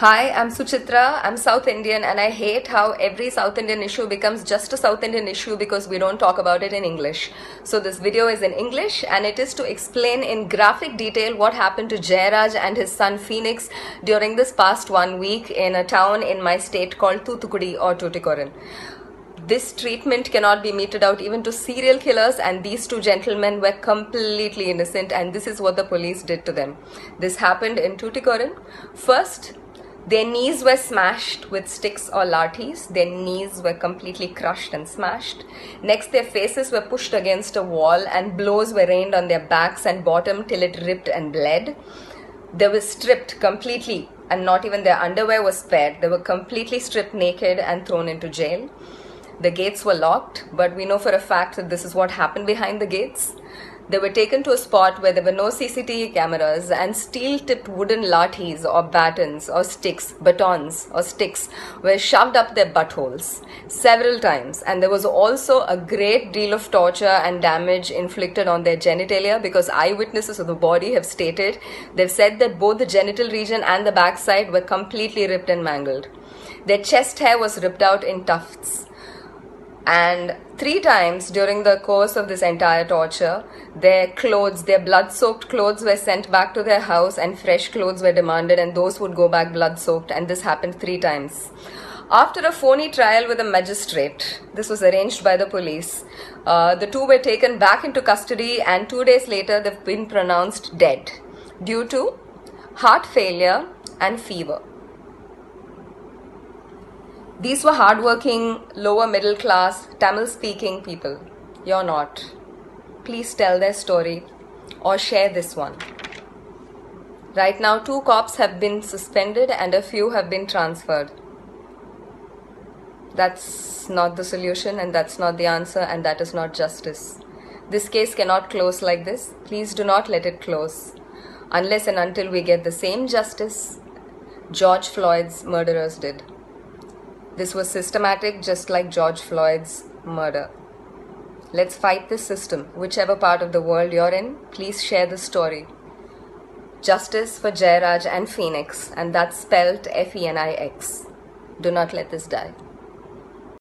Hi, I'm Suchitra. I'm South Indian and I hate how every South Indian issue becomes just a South Indian issue because we don't talk about it in English. So this video is in English and it is to explain in graphic detail what happened to Jayaraj and his son FENIX during this past 1 week in a town in my state called Thoothukudi or Tuticorin. This treatment cannot be meted out even to serial killers, and these two gentlemen were completely innocent, and this is what the police did to them. This happened in Tuticorin. First, their knees were smashed with sticks or lathis. Their knees were completely crushed and smashed. Next, their faces were pushed against a wall and blows were rained on their backs and bottom till it ripped and bled. They were stripped completely and not even their underwear was spared. They were completely stripped naked and thrown into jail. The gates were locked, but we know for a fact that this is what happened behind the gates. They were taken to a spot where there were no CCTV cameras, and steel-tipped wooden lathis or batons or batons or sticks were shoved up their buttholes several times. And there was also a great deal of torture and damage inflicted on their genitalia, because eyewitnesses of the body have stated, they've said that both the genital region and the backside were completely ripped and mangled. Their chest hair was ripped out in tufts. And 3 times during the course of this entire torture, their blood-soaked clothes were sent back to their house and fresh clothes were demanded, and those would go back blood-soaked, and this happened 3 times. After a phony trial with a magistrate, this was arranged by the police, the two were taken back into custody, and 2 days later they've been pronounced dead due to heart failure and fever. These were hardworking, lower middle class, Tamil speaking people. You're not. Please tell their story or share this one. Right now, 2 cops have been suspended and a few have been transferred. That's not the solution, and that's not the answer, and that is not justice. This case cannot close like this. Please do not let it close unless and until we get the same justice George Floyd's murderers did. This was systematic, just like George Floyd's murder. Let's fight this system. Whichever part of the world you're in, please share the story. Justice for Jayaraj and FENIX, and that's spelled FENIX. Do not let this die.